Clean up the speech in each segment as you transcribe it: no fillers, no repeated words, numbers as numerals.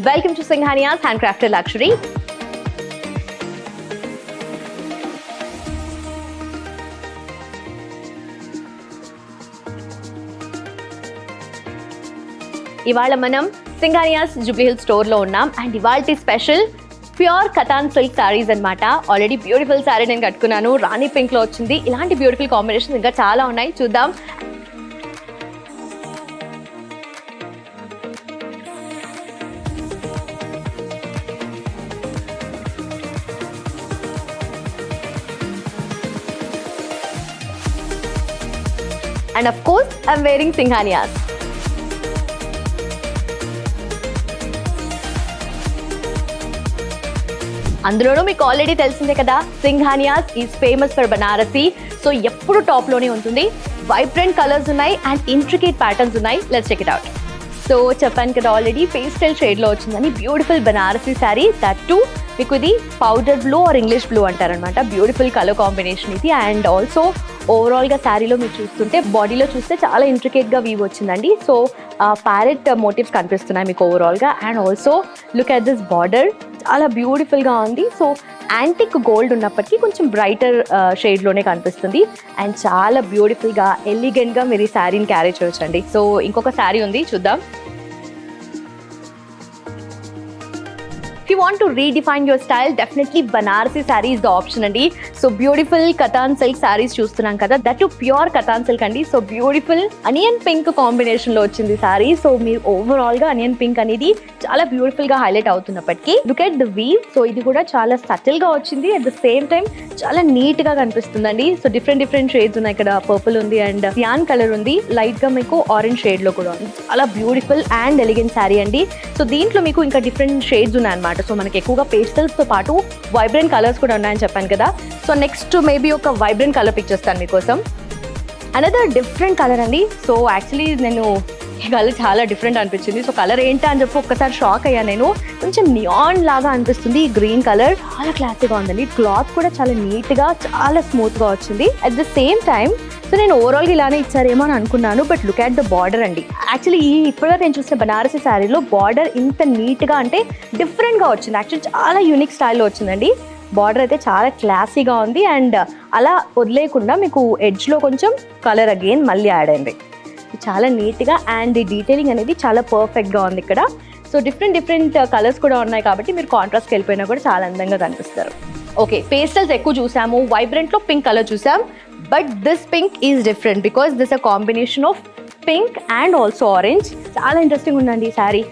Welcome to Singhania's Handcrafted Luxury. ఇవాళ మనం Singhania's Jubilee hills store లో ఉన్నాం అండ్ ఇవాల్టి special pure Katan silk saris అన్నమాట. ఆల్రెడీ బ్యూటిఫుల్ సారీ నేను కట్టుకున్నాను, రాణి పింక్ లో వచ్చింది. ఇలాంటి బ్యూటిఫుల్ కాంబినేషన్స్ ఇంకా చాలా ఉన్నాయి, చూద్దాం. And of course, I'm wearing Singhanias. అందులోనూ మీకు ఆల్రెడీ తెలిసిందే కదా, Singhania's is famous for Banarasi. So ఎప్పుడు టాప్ లోనే ఉంటుంది. వైబ్రెంట్ కలర్స్ ఉన్నాయి అండ్ ఇంట్రికేట్ ప్యాటర్న్స్ ఉన్నాయి. Let's check it out. So చెప్పాను కదా ఆల్రెడీ, పేస్టల్ షేడ్ లో వచ్చిందని beautiful Banarasi sari. That too మీకు ఇది powder blue or English blue అంటారనమాట. బ్యూటిఫుల్ కలర్ కాంబినేషన్ ఇది. అండ్ ఆల్సో ఓవరాల్ గా శారీలో మీరు చూస్తుంటే, బాడీలో చూస్తే చాలా ఇంట్రికేట్ గా వీవ్ వచ్చిందండి. సో ప్యారెట్ మోటివ్స్ కనిపిస్తున్నాయి మీకు ఓవరాల్ గా. And also look at this border, చాలా బ్యూటిఫుల్ గా ఉంది. సో యాంటిక్ గోల్డ్ ఉన్నప్పటికీ కొంచెం బ్రైటర్ షేడ్ లోనే కనిపిస్తుంది. అండ్ చాలా బ్యూటిఫుల్ గా ఎలిగెంట్ గా మీరు ఈ శారీని క్యారీ చేయొచ్చండి. సో ఇంకొక శారీ ఉంది, చూద్దాం. If you want to redefine your style, definitely Banarasi saree is the option andi. So beautiful Katan silk sarees చూస్తున్నాం కదా, that to pure Katan silk అండి. So beautiful onion pink combination లో వచ్చింది sari. So మీరు overall గా onion pink అనేది చాలా beautiful గా హైలైట్ అవుతున్నప్పటికీ look at the weave. So ఇది కూడా చాలా సటిల్ గా వచ్చింది, అట్ ద సేమ్ టైం చాలా నీట్ గా కనిపిస్తుందండి. సో డిఫరెంట్ షేడ్స్ ఉన్నాయి. ఇక్కడ పర్పుల్ ఉంది అండ్ సియాన్ కలర్ ఉంది, లైట్ గా మీకు ఆరెంజ్ షేడ్ లో కూడా ఉంది. చాలా బ్యూటిఫుల్ అండ్ ఎలిగెంట్ సారీ అండి. సో దీంట్లో మీకు ఇంకా డిఫరెంట్ షేడ్స్ ఉన్నాయి అనమాట. సో మనకి ఎక్కువగా పేస్టల్స్ తో పాటు వైబ్రెంట్ కలర్స్ కూడా ఉన్నాయని చెప్పాను కదా. సో నెక్స్ట్ మేబీ ఒక వైబ్రెంట్ కలర్ పిక్ చేస్తాను మీకోసం. అనదర్ డిఫరెంట్ కలర్ అండి. సో యాక్చువల్లీ నేను ఈ కలర్ చాలా డిఫరెంట్ అనిపించింది. సో కలర్ ఏంటా అని చెప్పి ఒక్కసారి షాక్ అయ్యాను నేను. కొంచెం నియాన్ లాగా అనిపిస్తుంది ఈ గ్రీన్ కలర్. చాలా క్లాసీగా ఉందండి. క్లాత్ కూడా చాలా నీట్ గా, చాలా స్మూత్ గా వచ్చింది. At the same time so నేను ఓవరాల్గా ఇలానే ఇచ్చారేమో అని అనుకున్నాను, but look at the border అండి. యాక్చువల్లీ ఇప్పుడే నేను చూసిన బనారసి శారీలో బార్డర్ ఇంత నీట్గా అంటే డిఫరెంట్గా వచ్చింది. యాక్చువల్లీ చాలా యూనిక్ స్టైల్లో వచ్చిందండి. బార్డర్ అయితే చాలా క్లాసీగా ఉంది. అండ్ అలా వదిలేకుండా మీకు ఎడ్జ్లో కొంచెం కలర్ అగైన్ మళ్ళీ యాడ్ అయింది. చాలా నీట్గా అండ్ ఈ డీటెయిలింగ్ అనేది చాలా పర్ఫెక్ట్గా ఉంది ఇక్కడ. సో డిఫరెంట్ కలర్స్ కూడా ఉన్నాయి కాబట్టి మీరు కాంట్రాస్ట్కి వెళ్ళిపోయినా కూడా చాలా అందంగా కనిపిస్తారు. ఓకే, పేస్టల్స్ ఎక్కువ చూసాము, వైబ్రెంట్లో పింక్ కలర్ చూసాం. But this pink is different because this a combination of pink and also orange. చాలా ఇంట్రెస్టింగ్ ఉందండి ఈ శారీ.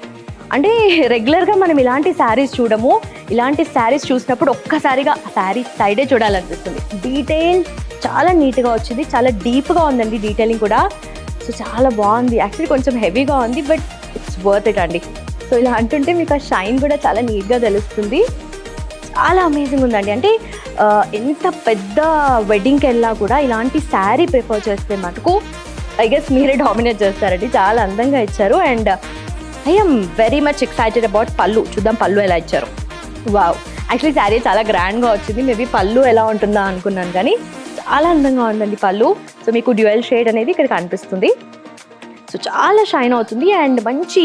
అంటే రెగ్యులర్గా మనం ఇలాంటి శారీస్ చూడము. ఇలాంటి శారీస్ చూసినప్పుడు ఒక్కసారిగా శారీ సైడే చూడాలనిపిస్తుంది. డీటెయిల్ చాలా నీట్గా వచ్చింది, చాలా డీప్గా ఉందండి డీటెయిలింగ్ కూడా. సో చాలా బాగుంది. యాక్చువల్లీ కొంచెం హెవీగా ఉంది, బట్ ఇట్స్ వర్త్ ఇట్ అండి. సో ఇలా అంటుంటే మీకు ఆ షైన్ కూడా చాలా నీట్గా తెలుస్తుంది. చాలా అమేజింగ్ ఉందండి. అంటే ఎంత పెద్ద వెడ్డింగ్కి వెళ్ళా కూడా ఇలాంటి శారీ ప్రిఫర్ చేస్తే మటుకు ఐ గెస్ మీరే డామినేట్ చేస్తారండి. చాలా అందంగా ఇచ్చారు. And I'm very much excited about పళ్ళు. చూద్దాం పళ్ళు ఎలా ఇచ్చారు. వావ్, యాక్చువల్లీ శారీ చాలా గ్రాండ్గా వచ్చింది. మేబీ పళ్ళు ఎలా ఉంటుందా అనుకున్నాను, కానీ చాలా అందంగా ఉందండి పళ్ళు. సో మీకు డ్యూయల్ షేడ్ అనేది ఇక్కడ కనిపిస్తుంది. సో చాలా షైన్ అవుతుంది అండ్ మంచి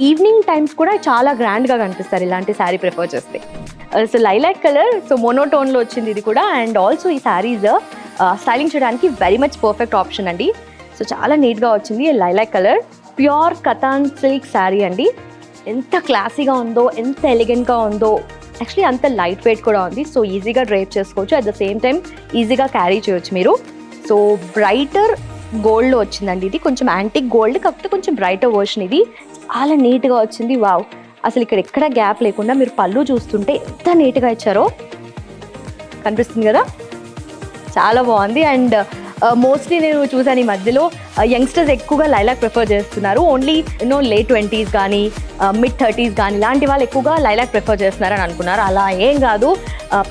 ఈవినింగ్ టైమ్స్ కూడా చాలా గ్రాండ్గా కనిపిస్తారు ఇలాంటి శారీ ప్రిఫర్ చేస్తే. సో లైలాక్ కలర్, సో మోనోటోన్లో వచ్చింది ఇది కూడా. అండ్ ఆల్సో ఈ శారీస్ స్టైలింగ్ చేయడానికి వెరీ మచ్ పర్ఫెక్ట్ ఆప్షన్ అండి. సో చాలా నీట్గా వచ్చింది lilac colour. Pure Katan silk sari అండి. ఎంత క్లాసీగా ఉందో, ఎంత ఎలిగెంట్గా ఉందో. యాక్చువల్లీ అంత లైట్ వెయిట్ కూడా ఉంది. సో ఈజీగా డ్రైప్ చేసుకోవచ్చు, అట్ ద సేమ్ టైం ఈజీగా క్యారీ చేయొచ్చు మీరు. సో బ్రైటర్ గోల్డ్లో వచ్చిందండి ఇది. కొంచెం యాంటిక్ గోల్డ్ కాకపోతే కొంచెం బ్రైటర్ వర్షన్ ఇది. చాలా నీట్గా వచ్చింది. వావ్, అసలు ఇక్కడ ఎక్కడ గ్యాప్ లేకుండా మీరు పళ్ళు చూస్తుంటే ఎంత నీట్గా ఇచ్చారో కనిపిస్తుంది కదా. చాలా బాగుంది. అండ్ మోస్ట్లీ నేను చూసాను ఈ మధ్యలో యంగ్స్టర్స్ ఎక్కువగా లైలాక్ ప్రిఫర్ చేస్తున్నారు. ఓన్లీ లేట్ 20s కానీ మిడ్ 30s కానీ ఇలాంటి వాళ్ళు ఎక్కువగా లైలాక్ ప్రిఫర్ చేస్తున్నారని అనుకున్నారు. అలా ఏం కాదు,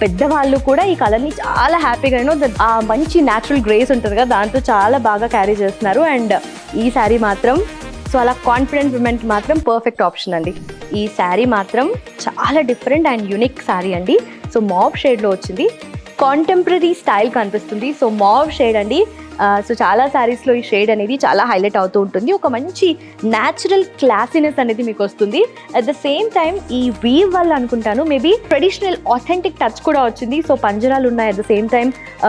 పెద్దవాళ్ళు కూడా ఈ కలర్ని చాలా హ్యాపీగా ఆ మంచి న్యాచురల్ గ్రేస్ ఉంటుంది కదా, దాంతో చాలా బాగా క్యారీ చేస్తున్నారు. అండ్ ఈ శారీ మాత్రం సో అలా కాన్ఫిడెంట్ విమెన్కి మాత్రం పర్ఫెక్ట్ ఆప్షన్ అండి. ఈ శారీ మాత్రం చాలా డిఫరెంట్ అండ్ యూనిక్ శారీ అండి. సో మావ్ షేడ్లో వచ్చింది, కాంటెంపరీ స్టైల్ కనిపిస్తుంది. సో మావ్ షేడ్ అండి, సో చాలా శారీస్లో ఈ షేడ్ అనేది చాలా హైలైట్ అవుతూ ఉంటుంది. ఒక మంచి న్యాచురల్ క్లాసీనెస్ అనేది మీకు వస్తుంది. అట్ ద సేమ్ టైం ఈ వీవ్ వల్ల అనుకుంటాను మేబీ ట్రెడిషనల్ ఆథెంటిక్ టచ్ కూడా వచ్చింది. సో పంజరాలు ఉన్నాయి, అట్ ద సేమ్ టైం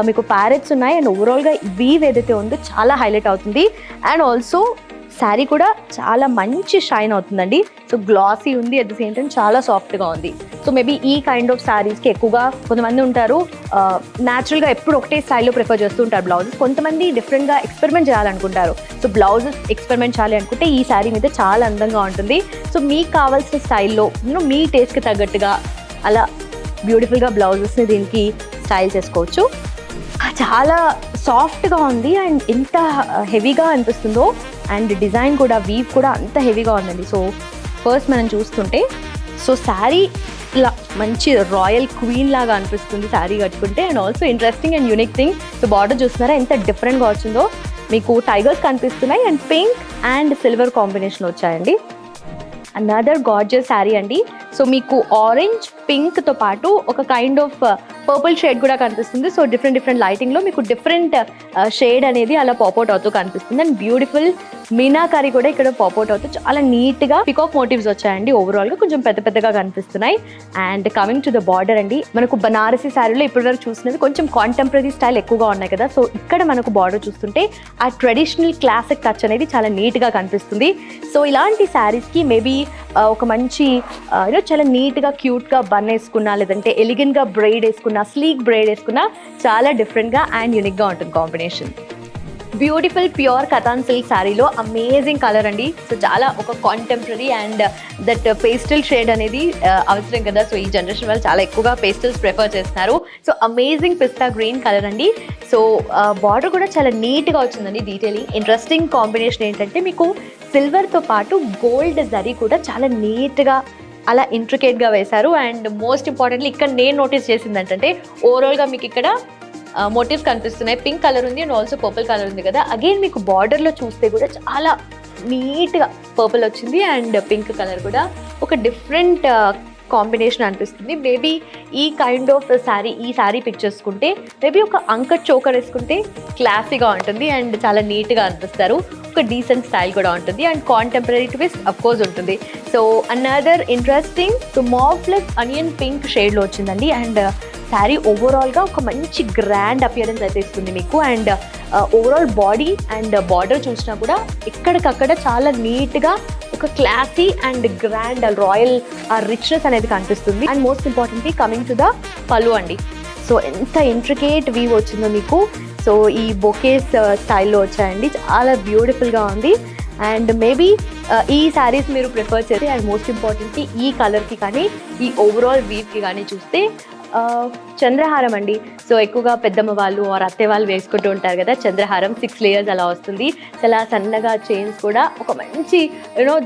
మీకు ప్యారెట్స్ ఉన్నాయి, అండ్ ఓవరాల్గా వీవ్ ఏదైతే ఉందో చాలా హైలైట్ అవుతుంది. అండ్ ఆల్సో శారీ కూడా చాలా మంచి షైన్ అవుతుందండి. సో గ్లాసీ ఉంది, అట్ ద సేమ్ టైం చాలా సాఫ్ట్గా ఉంది. సో మేబీ ఈ కైండ్ ఆఫ్ శారీస్కి ఎక్కువగా కొంతమంది ఉంటారు న్యాచురల్గా ఎప్పుడు ఒకటే స్టైల్లో ప్రిఫర్ చేస్తూ ఉంటారు బ్లౌజెస్. కొంతమంది డిఫరెంట్గా ఎక్స్పెరిమెంట్ చేయాలనుకుంటారు. సో బ్లౌజెస్ ఎక్స్పెరిమెంట్ చేయాలి అనుకుంటే ఈ శారీ మీద చాలా అందంగా ఉంటుంది. సో మీకు కావాల్సిన స్టైల్లో మీ టేస్ట్కి తగ్గట్టుగా అలా బ్యూటిఫుల్గా బ్లౌజెస్ని దీనికి స్టైల్ చేసుకోవచ్చు. చాలా సాఫ్ట్గా ఉంది అండ్ ఎంత హెవీగా అనిపిస్తుందో, అండ్ డిజైన్ కూడా వీవ్ కూడా అంత హెవీగా ఉందండి. సో ఫస్ట్ మనం చూస్తుంటే సో శారీ ఇలా మంచి రాయల్ క్వీన్ లాగా అనిపిస్తుంది శారీ కట్టుకుంటే. And also interesting and unique thing, so border చూస్తున్నారా ఎంత డిఫరెంట్గా వచ్చిందో. మీకు టైగర్స్ కనిపిస్తున్నాయి and pink and silver combination వచ్చాయండి. అనదర్ గార్జియస్ శారీ అండి. సో మీకు ఆరెంజ్ పింక్తో పాటు ఒక కైండ్ ఆఫ్ పర్పుల్ షేడ్ కూడా కనిపిస్తుంది. సో డిఫరెంట్ లైటింగ్లో మీకు డిఫరెంట్ షేడ్ అనేది అలా పాప్అవుట్ అవుతూ కనిపిస్తుంది. అండ్ బ్యూటిఫుల్ మీనాకారి కూడా ఇక్కడ పాప్అవుట్ అవుతూ చాలా నీట్గా పికాక్ మోటివ్స్ వచ్చాయండి. ఓవరాల్గా కొంచెం పెద్దగా కనిపిస్తున్నాయి. And coming to the border అండి, మనకు బనారసి శారీలో ఇప్పటివరకు చూసినవి కొంచెం కాంటెంపరీ స్టైల్ ఎక్కువగా ఉన్నాయి కదా. సో ఇక్కడ మనకు బార్డర్ చూస్తుంటే ఆ ట్రెడిషనల్ క్లాసిక్ టచ్ అనేది చాలా నీట్గా కనిపిస్తుంది. సో ఇలాంటి శారీస్కి మేబీ ఒక మంచి చాలా నీట్గా క్యూట్గా బన్ వేసుకున్నా, లేదంటే ఎలిగెంట్గా బ్రైడ్ వేసుకున్నా, స్లీక్ బ్రైడ్ వేసుకున్నా చాలా డిఫరెంట్గా అండ్ యూనిక్గా ఉంటుంది combination. Beautiful pure Katan silk శారీలో అమేజింగ్ కలర్ అండి. సో చాలా ఒక contemporary and that pastel shade అనేది అవసరం కదా. సో ఈ జనరేషన్ వాళ్ళు చాలా ఎక్కువగా పేస్టల్స్ ప్రిఫర్ చేస్తున్నారు. సో అమేజింగ్ పిస్తా గ్రీన్ కలర్ అండి. సో బార్డర్ కూడా చాలా నీట్గా వచ్చిందండి. డీటెయిలింగ్ ఇంట్రెస్టింగ్ కాంబినేషన్ ఏంటంటే మీకు సిల్వర్తో పాటు గోల్డ్ జరీ కూడా చాలా నీట్గా అలా ఇంట్రికేట్గా వేశారు. అండ్ మోస్ట్ ఇంపార్టెంట్లీ ఇక్కడ నేను నోటీస్ చేసింది ఏంటంటే ఓవరాల్గా మీకు ఇక్కడ మోటివ్స్ కనిపిస్తున్నాయి. పింక్ కలర్ ఉంది అండ్ ఆల్సో పర్పుల్ కలర్ ఉంది కదా. అగైన్ మీకు బార్డర్లో చూస్తే కూడా చాలా నీట్గా పర్పుల్ వచ్చింది అండ్ పింక్ కలర్ కూడా ఒక డిఫరెంట్ కాంబినేషన్ అనిపిస్తుంది. మేబీ ఈ కైండ్ ఆఫ్ శారీ ఈ శారీ పిక్ చేసుకుంటే మేబీ ఒక అంకట్ చోకర్ వేసుకుంటే క్లాసీగా ఉంటుంది అండ్ చాలా నీట్గా అనిపిస్తారు. ఒక డీసెంట్ స్టైల్ కూడా ఉంటుంది and contemporary twist of course ఉంటుంది. So another interesting so mauve plus onion pink షేడ్లో వచ్చిందండి. అండ్ శారీ ఓవరాల్గా ఒక మంచి గ్రాండ్ అపియరెన్స్ అయితే ఇస్తుంది మీకు. And overall body and border చూసినా కూడా ఎక్కడికక్కడ చాలా నీట్గా ఒక classy and grand royal richness అనేది కనిపిస్తుంది. And most importantly coming to the పళ్ళు అండి. సో ఎంత ఇంట్రికేట్ వీవ్ వచ్చిందో మీకు. సో ఈ బొకేస్ స్టైల్లో వచ్చాయండి, చాలా బ్యూటిఫుల్గా ఉంది. అండ్ మేబీ ఈ శారీస్ మీరు ప్రిఫర్ చేస్తే అండ్ మోస్ట్ ఇంపార్టెంట్లీ ఈ కలర్కి కానీ ఈ ఓవరాల్ వీవ్కి కానీ చూస్తే చంద్రహారం అండి. సో ఎక్కువగా పెద్దమ్మ వాళ్ళు ఆర్ అత్తే వాళ్ళు వేసుకుంటూ ఉంటారు కదా చంద్రహారం, 6 layers అలా వస్తుంది. చాలా సన్నగా చైన్స్ కూడా ఒక మంచి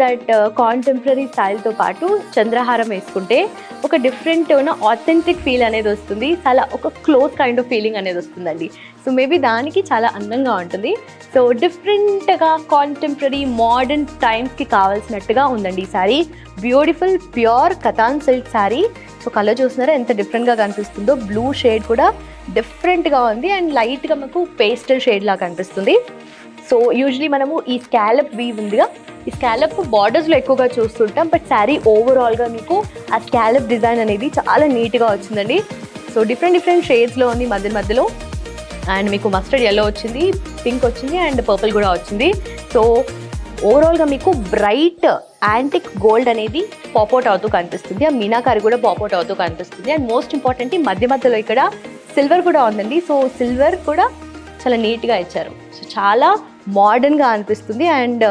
దట్ కాంటెంపరీ స్టైల్తో పాటు చంద్రహారం వేసుకుంటే ఒక డిఫరెంట్ ఆథెంటిక్ ఫీల్ అనేది వస్తుంది. చాలా ఒక క్లోజ్ కైండ్ ఆఫ్ ఫీలింగ్ అనేది వస్తుందండి. సో మేబీ దానికి చాలా అందంగా ఉంటుంది. సో డిఫరెంట్గా కాంటెంపరీ మోడర్న్ టైమ్స్కి కావాల్సినట్టుగా ఉందండి ఈ శారీ. Beautiful pure Katan silk sari. So colour చూస్తున్నారా ఎంత డిఫరెంట్గా కనిపిస్తుందో. బ్లూ షేడ్ కూడా డిఫరెంట్గా ఉంది అండ్ లైట్గా మనకు పేస్టల్ షేడ్ లాగా కనిపిస్తుంది. సో యూజువలీ మనము ఈ స్కాలప్ వీవ్ ఉందిగా, ఈ స్కాలప్ బార్డర్స్లో ఎక్కువగా చూస్తుంటాం. బట్ శారీ ఓవరాల్గా మీకు ఆ స్కాలప్ డిజైన్ అనేది చాలా నీట్గా వచ్చిందండి. సో డిఫరెంట్ షేడ్స్లో ఉంది మధ్యలో. అండ్ మీకు మస్టర్డ్ ఎల్లో వచ్చింది, పింక్ వచ్చింది అండ్ పర్పుల్ కూడా వచ్చింది. సో ఓవరాల్గా మీకు బ్రైట్ యాంటిక్ గోల్డ్ అనేది పాప్అవుట్ అవుతూ కనిపిస్తుంది. ఆ మీనాకారి కూడా పాప్అవుట్ అవుతూ కనిపిస్తుంది. అండ్ మోస్ట్ ఇంపార్టెంట్లీ మధ్యలో ఇక్కడ సిల్వర్ కూడా ఉందండి. సో సిల్వర్ కూడా చాలా నీట్గా ఇచ్చారు. సో చాలా మోడర్న్గా అనిపిస్తుంది. అండ్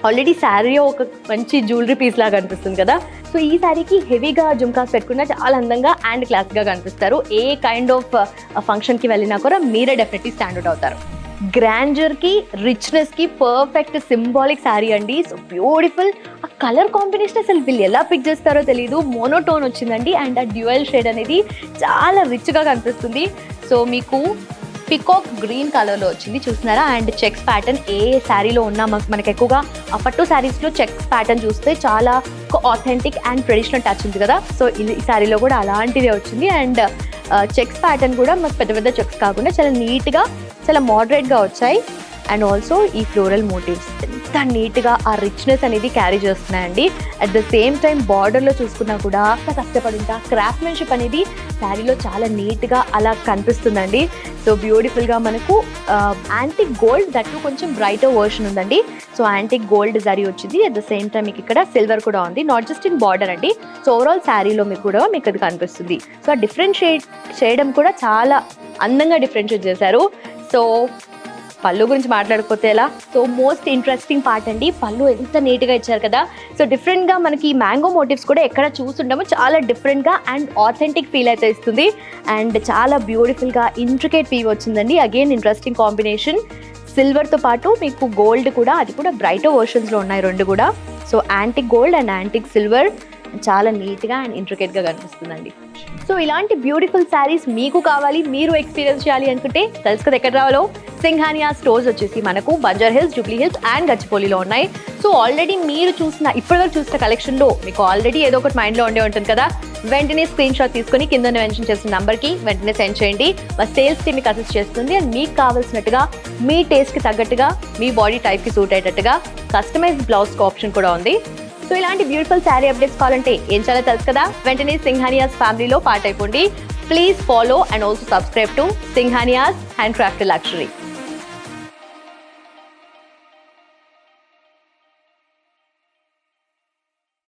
ఆల్రెడీ శారీ ఒక మంచి జ్యువెలరీ పీస్ లాగా అనిపిస్తుంది కదా. సో ఈ శారీకి హెవీగా జుమ్కాస్ పెట్టుకున్నా చాలా అందంగా అండ్ క్లాస్గా కనిపిస్తారు. ఏ కైండ్ ఆఫ్ ఫంక్షన్కి వెళ్ళినా కూడా మీరే డెఫినెట్లీ స్టాండౌట్ అవుతారు. గ్రాండర్కి రిచ్నెస్కి పర్ఫెక్ట్ సింబాలిక్ శారీ అండి. So beautiful. ఆ కలర్ కాంబినేషన్ అసలు వీళ్ళు ఎలా పిక్ చేస్తారో తెలియదు. మోనోటోన్ వచ్చిందండి అండ్ ఆ డ్యూయల్ షేడ్ అనేది చాలా రిచ్గా కనిపిస్తుంది. సో మీకు పికాక్ గ్రీన్ కలర్లో వచ్చింది చూస్తున్నారా. అండ్ చెక్స్ ప్యాటర్న్ ఏ శారీలో ఉన్నా మనకి ఎక్కువగా ఆ పట్టు శారీస్లో చెక్స్ ప్యాటర్న్ చూస్తే చాలా ఒక ఆథెంటిక్ అండ్ ట్రెడిషనల్ టచ్ ఉంది కదా. సో ఈ శారీలో కూడా అలాంటిదే వచ్చింది. అండ్ చెక్స్ ప్యాటర్న్ కూడా మాకు పెద్ద చెక్స్ కాకుండా చాలా నీట్గా చాలా మోడరేట్గా వచ్చాయి. అండ్ ఆల్సో ఈ ఫ్లోరల్ మోటివ్స్ ఎంత నీట్గా ఆ రిచ్నెస్ అనేది క్యారీ చేస్తున్నాయండి. అట్ ద సేమ్ టైం బార్డర్లో చూసుకున్నా కూడా అంత కష్టపడింది ఆ క్రాఫ్ట్మెన్షిప్ అనేది శారీలో చాలా నీట్గా అలా కనిపిస్తుందండి. సో బ్యూటిఫుల్గా మనకు యాంటిక్ గోల్డ్ దట్టు కొంచెం బ్రైటర్ వర్షన్ ఉందండి. సో యాంటిక్ గోల్డ్ జరీ వచ్చింది. అట్ ద సేమ్ టైం మీకు ఇక్కడ సిల్వర్ కూడా ఉంది, నాట్ జస్ట్ ఇన్ బార్డర్ అండి. సో ఓవరాల్ శారీలో మీకు కూడా మీకు అది కనిపిస్తుంది. సో ఆ డిఫరెన్షియేట్ చేయడం కూడా చాలా అందంగా డిఫరెన్షియేట్ చేశారు. సో పళ్ళు గురించి మాట్లాడకపోతే ఎలా. సో మోస్ట్ ఇంట్రెస్టింగ్ పార్ట్ అండి, పళ్ళు ఎంత నీట్గా ఇచ్చారు కదా. సో డిఫరెంట్గా మనకి ఈ మ్యాంగో మోటివ్స్ కూడా ఎక్కడ చూస్తుంటామో చాలా డిఫరెంట్గా అండ్ ఆథెంటిక్ ఫీల్ అయితే ఇస్తుంది. అండ్ చాలా బ్యూటిఫుల్గా ఇంట్రికేట్ వీవ్ వచ్చిందండి. Again interesting combination. సిల్వర్తో పాటు మీకు గోల్డ్ కూడా, అది కూడా బ్రైటర్ వర్షన్స్లో ఉన్నాయి రెండు కూడా. So antique gold and antique silver చాలా నీట్గా అండ్ ఇంట్రికేట్గా కనిపిస్తుందండి. సో ఇలాంటి బ్యూటిఫుల్ శారీస్ మీకు కావాలి, మీరు ఎక్స్పీరియన్స్ చేయాలి అనుకుంటే తెలుసు కదా ఎక్కడ రావాలో. సింఘానియా స్టోర్స్ వచ్చేసి మనకు Banjara Hills, Jubilee Hills and గచ్చిబౌలిలో ఉన్నాయి. సో ఆల్రెడీ మీరు ఇప్పటివరకు చూసిన కలెక్షన్లో మీకు ఆల్రెడీ ఏదో ఒకటి మైండ్లో ఉండే ఉంటుంది కదా. వెంటనే స్క్రీన్ షాట్ తీసుకొని కింద మెన్షన్ చేసిన నెంబర్కి వెంటనే సెండ్ చేయండి. మా సేల్స్ టీమ్ మీకు అసిస్ట్ చేస్తుంది. అండ్ మీకు కావాల్సినట్టుగా మీ టేస్ట్కి తగ్గట్టుగా, మీ బాడీ టైప్కి సూట్ అయ్యేటట్టుగా కస్టమైజ్ బ్లౌజ్కి ఆప్షన్ కూడా ఉంది. సో ఇలాంటి బ్యూటిఫుల్ శారీ అప్డేట్స్ కావాలంటే ఏం చేయాలో తెలుసు కదా. వెంటనే సింఘానియాస్ ఫ్యామిలీలో పార్ట్ అయిపోండి. Please follow and also subscribe to Singhania's hand craft luxury.